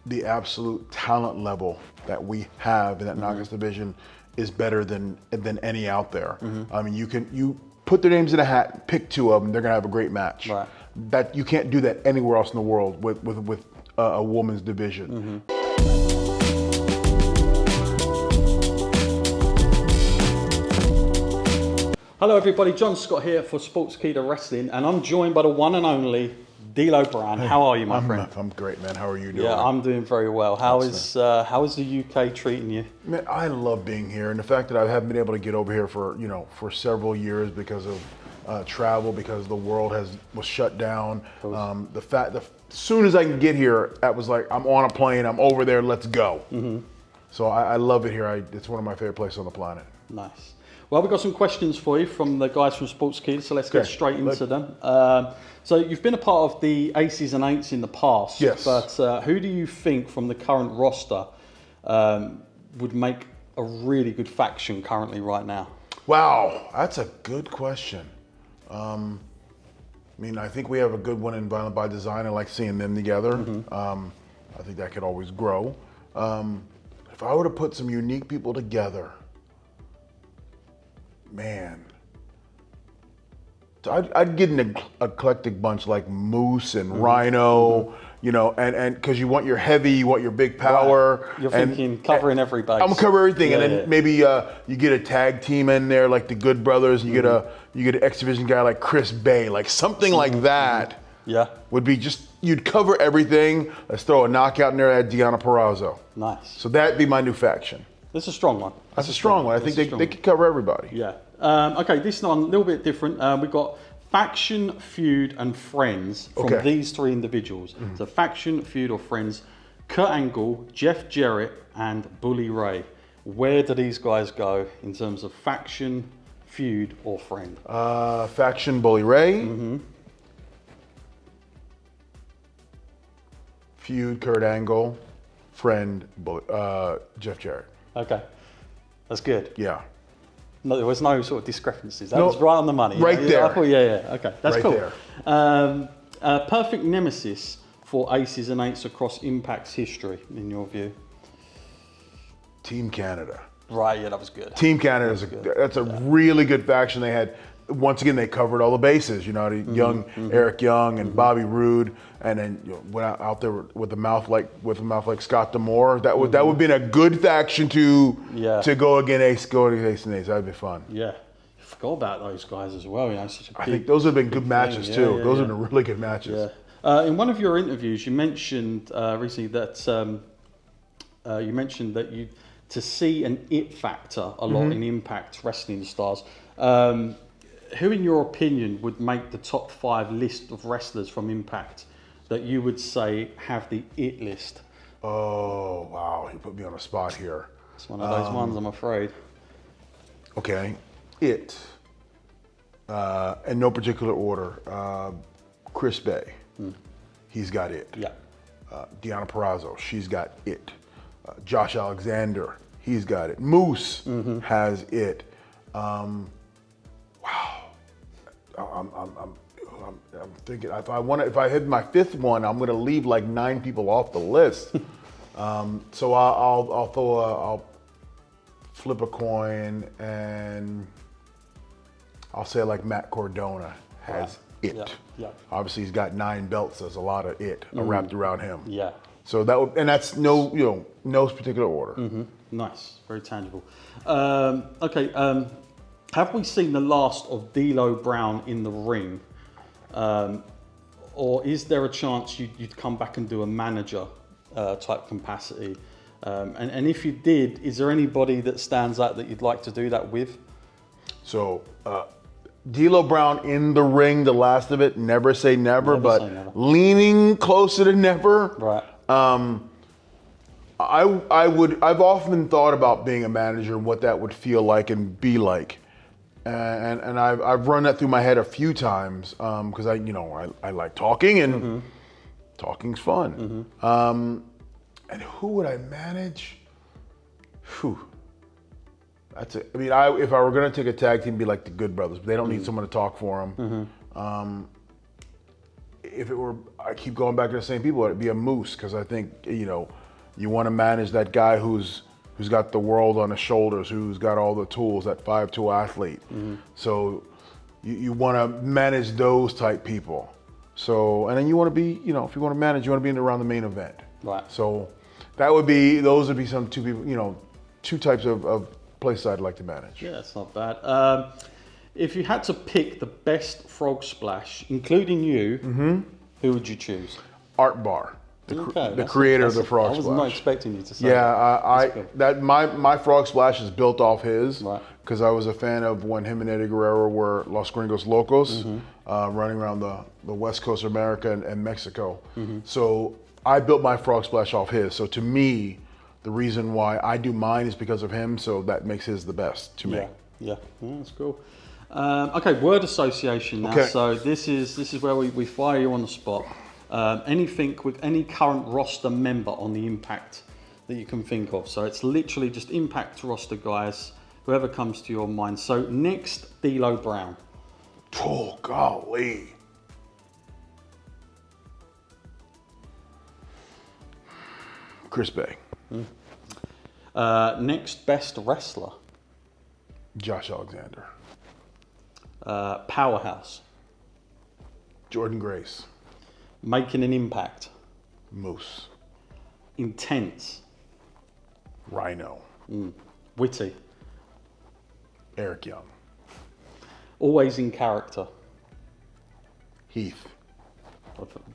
the absolute talent level that we have in that Knockouts division is better than any out there. I mean, you put their names in a hat, pick two of them, they're gonna have a great match. Right. That you can't do that anywhere else in the world with a woman's division. Hello everybody, John Scott here for Sportskeeda Wrestling, and I'm joined by the one and only D'Lo Brown. How are you, my friend? I'm great, man. How are you doing? Yeah, I'm doing very well. How is the UK treating you? Man, I love being here, and the fact that I haven't been able to get over here for several years because of travel, because the world was shut down. The fact that as soon as I can get here, that was like I'm on a plane, I'm over there, let's go. So I love it here. It's one of my favorite places on the planet. Nice. Well, we've got some questions for you from the guys from Sportskeeda, so let's get straight into them. So you've been a part of the Aces and Eights in the past, yes. But who do you think from the current roster would make a really good faction currently right now? Wow, that's a good question. I mean, I think we have a good one in Violent by Design. I like seeing them together. I think that could always grow. If I were to put some unique people together, man, so I'd get an eclectic bunch like Moose and Rhino, you know, and because you want your heavy, you want your big power. Right. You're thinking covering every base. I'm gonna cover everything, Yeah, and then maybe you get a tag team in there like the Good Brothers. You get an X Division guy like Chris Bay, like something like that. Yeah, would be just you'd cover everything. Let's throw a knockout in there at Deonna Purrazzo. nice. So that'd be my new faction. That's a strong one. That's a strong one. I think they could cover everybody. Yeah. Okay, this one a little bit different. We've got faction, feud, and friends from these three individuals. So faction, feud, or friends. Kurt Angle, Jeff Jarrett, and Bully Ray. Where do these guys go in terms of faction, feud, or friend? Faction, Bully Ray. Feud, Kurt Angle. Friend, Jeff Jarrett. Okay, that's good. Yeah. No, there was no sort of discrepancies. That was right on the money. Right there. I thought, yeah. Okay, that's right cool. There. Perfect nemesis for Aces and Eights across Impact's history, in your view? Team Canada. Right, yeah, that was good. Team Canada that's a really good faction. They had, once again, they covered all the bases. You know, Eric Young and Bobby Roode, and then went out there with a mouth like Scott D'Amore. That would be a good faction to go against Ace and Ace. That'd be fun. Yeah, I forgot about those guys as well. You know, such a big, I think those have been good matches too. Those have been really good matches. Yeah. In one of your interviews, you mentioned recently that you to see an it factor a lot in Impact wrestling stars. Who, in your opinion, would make the top 5 list of wrestlers from Impact that you would say have the it list? Oh, wow. You put me on a spot here. It's one of those ones, I'm afraid. Okay. It. In no particular order. Chris Bay. He's got it. Yeah. Deonna Purrazzo. She's got it. Josh Alexander. He's got it. Moose has it. Wow. I'm thinking if I hit my 5th one, I'm gonna leave like 9 people off the list. So I'll flip a coin and I'll say like Matt Cardona has it. Yeah. Obviously he's got 9 belts. There's a lot of it wrapped around him. Yeah. So that's no particular order. Nice, very tangible. Okay. Have we seen the last of D'Lo Brown in the ring? Or is there a chance you'd come back and do a manager type capacity? And if you did, is there anybody that stands out that you'd like to do that with? So, D'Lo Brown in the ring, the last of it, never say never, but leaning closer to never. Right. I've often thought about being a manager and what that would feel like and be like. And I've run that through my head a few times because I like talking and talking's fun. And who would I manage? Whew. That's it. I mean, if I were going to take a tag team, it'd be like the Good Brothers, but they don't need someone to talk for them. if it were, I keep going back to the same people, it'd be a moose, because I think, you want to manage that guy who's got the world on his shoulders, who's got all the tools, that 5'2" athlete. So you want to manage those type people. So, and then you want to be, if you want to manage, you want to be around the main event. Right. So those would be some two people, two types of places I'd like to manage. Yeah, that's not bad. If you had to pick the best frog splash, including you, who would you choose? Art Bar, the creator of the frog splash. I was not expecting you to say that. My frog splash is built off his, right, because I was a fan of when him and Eddie Guerrero were Los Gringos Locos, running around the West Coast of America and Mexico. So I built my frog splash off his. So to me, the reason why I do mine is because of him. So that makes his the best to me. Yeah, that's cool. Okay, word association now. Okay. So this is where we fire you on the spot. Anything with any current roster member on the Impact that you can think of. So it's literally just Impact roster guys, whoever comes to your mind. So next, D'Lo Brown. Oh, golly. Chris Bay. Next best wrestler. Josh Alexander. Powerhouse. Jordan Grace. Making an impact. Moose. Intense. Rhino. Witty. Eric Young. Always in character. Heath.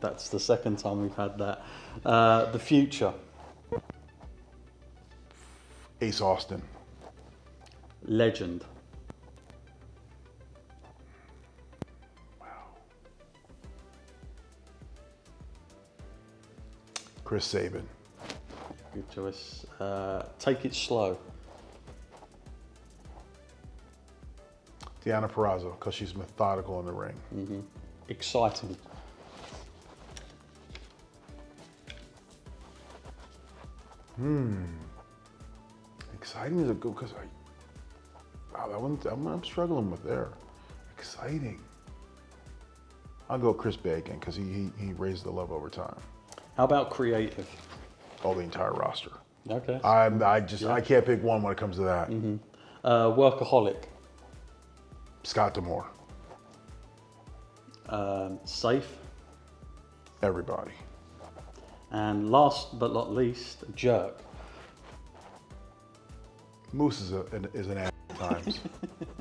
That's the second time we've had that. The future. Ace Austin. Legend. Wow. Chris Sabin. Good choice. Take it slow. Deanna Purrazzo, because she's methodical in the ring. Exciting. Exciting is a good, because that one I'm struggling with there. Exciting. I'll go Chris Bay again, because he raised the level over time. How about creative? The entire roster. Okay. I can't pick one when it comes to that. Workaholic. Scott D'Amore. Safe. Everybody. And last but not least, jerk. Moose is an ass at times.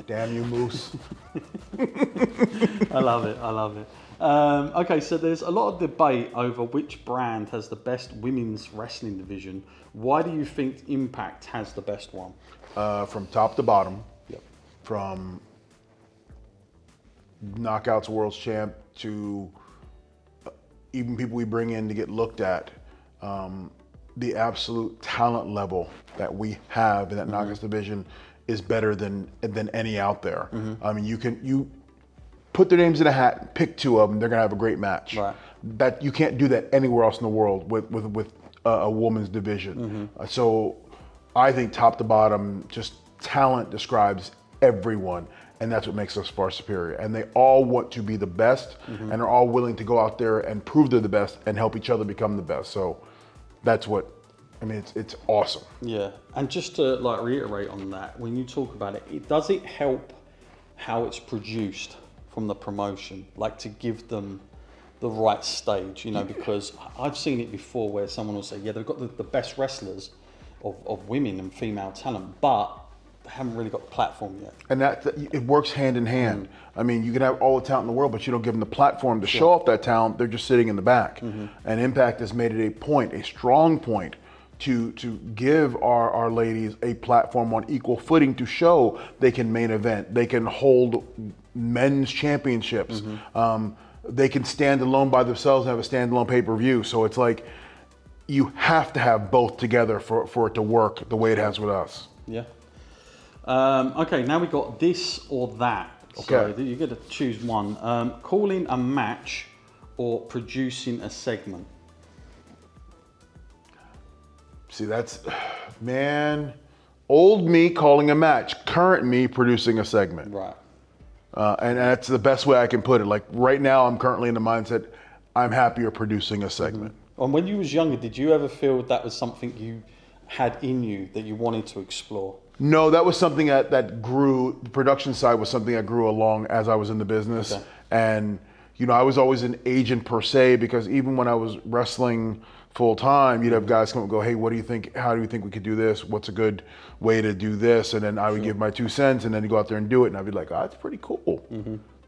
Damn you, Moose. I love it. Okay, so there's a lot of debate over which brand has the best women's wrestling division. Why do you think Impact has the best one? From top to bottom. Yep. From Knockouts World's Champ to even people we bring in to get looked at. The absolute talent level that we have in that Knockouts division is better than any out there. I mean, you put their names in a hat, and pick two of them, they're gonna have a great match. Right. That you can't do that anywhere else in the world with a woman's division. So I think top to bottom, just talent describes everyone, and that's what makes us far superior. And they all want to be the best, and are all willing to go out there and prove they're the best and help each other become the best. So that's what, I mean, it's awesome. Yeah, and just to reiterate on that, when you talk about it, does it help how it's produced from the promotion, to give them the right stage, because I've seen it before where someone will say, yeah, they've got the best wrestlers of women and female talent, but they haven't really got the platform yet. And it works hand in hand. I mean, you can have all the talent in the world, but you don't give them the platform to show off that talent. They're just sitting in the back. And Impact has made it a strong point to give our ladies a platform on equal footing to show they can main event, they can hold men's championships, they can stand alone by themselves and have a standalone pay-per-view. So it's like you have to have both together for it to work the way it has with us. Yeah. Okay, now we got this or that. Okay. So you get to choose one. Calling a match or producing a segment. See, that's, man, old me calling a match, current me producing a segment. Right. And that's the best way I can put it. Like right now, I'm currently in the mindset, I'm happier producing a segment. And when you was younger, did you ever feel that was something you had in you that you wanted to explore? No, that was something that grew. The production side was something that grew along as I was in the business. Okay. And, you know, I was always an agent per se, because even when I was wrestling full time, you'd have guys come up and go, hey, what do you think? How do you think we could do this? What's a good way to do this? And then I would give my 2 cents, and then you go out there and do it. And I'd be like, oh, that's pretty cool.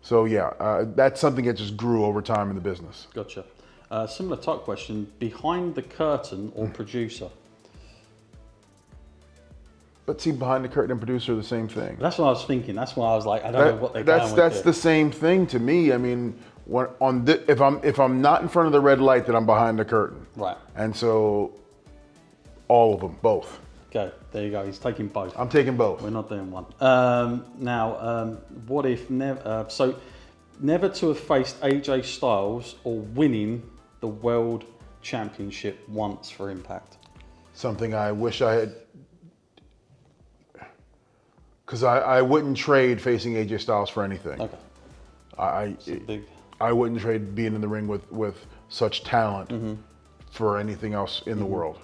So yeah, that's something that just grew over time in the business. Gotcha. Similar type question, behind the curtain or producer? But see, behind the curtain and producer are the same thing. That's what I was thinking. That's why I was like, I don't know what they're going with. That's the same thing to me. I mean, if I'm not in front of the red light, then I'm behind the curtain. Right. And so, all of them, both. Okay, there you go. He's taking both. I'm taking both. We're not doing one. What if never? So, never to have faced AJ Styles or winning the World Championship once for Impact. Something I wish I had. Because I wouldn't trade facing AJ Styles for anything. Okay. I wouldn't trade being in the ring with such talent for anything else in the world.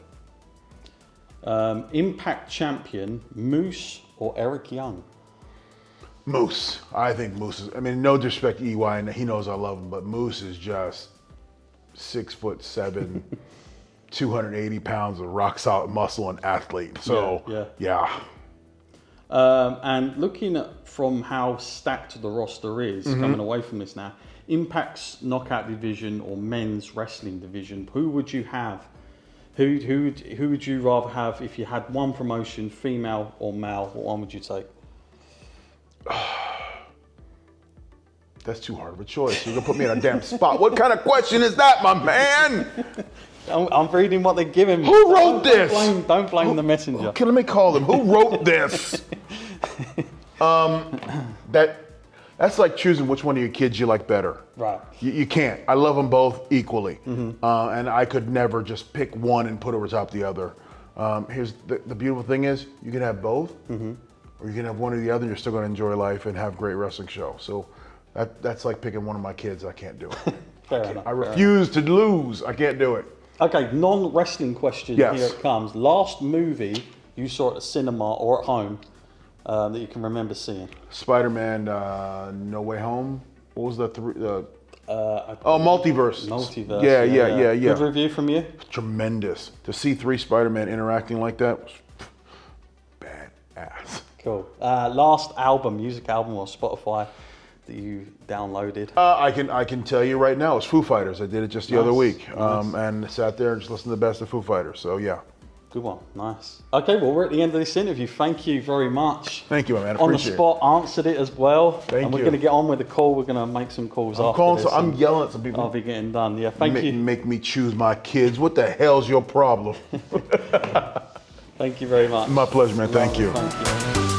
Impact champion, Moose or Eric Young? Moose. I think Moose is, I mean, no disrespect to EY, and he knows I love him, but Moose is just 6'7", 280 pounds of rock solid muscle and athlete. So, yeah. And looking at from how stacked the roster is, coming away from this now, Impact's knockout division or men's wrestling division, who would you have? Who would you rather have if you had one promotion, female or male? What one would you take? That's too hard of a choice. You're gonna put me in a damn spot. What kind of question is that, my man? I'm reading what they're giving me. Who wrote this? Don't blame the messenger. Okay, let me call them. Who wrote this? That's like choosing which one of your kids you like better. Right. You can't. I love them both equally, and I could never just pick one and put over top the other. Here's the beautiful thing is you can have both, or you can have one or the other. You're still going to enjoy life and have a great wrestling show. So that's like picking one of my kids. I can't do it. Fair enough. I refuse to lose. I can't do it. Okay, non-wrestling question. Yes. Here it comes. Last movie you saw at the cinema or at home that you can remember seeing? Spider-Man, No Way Home. What was the Multiverse. Multiverse. Yeah. Good review from you? Tremendous. To see 3 Spider-Man interacting like that was badass. Cool. Last album, music album or Spotify that you downloaded? I can tell you right now, it's Foo Fighters. I did it just the other week, Nice. and sat there and just listened to the best of Foo Fighters. So yeah. Good one. Nice. Okay, well, we're at the end of this interview. Thank you very much. Thank you, my man. On the Appreciate spot, answered it as well. Thank and we're you. going to get on with the call. We're going to make some calls after calling, this. so I'm yelling at some people. I'll be getting done. Yeah, thank you. Make me choose my kids. What the hell's your problem? Thank you very much. My pleasure, man. Thank you. Thank you.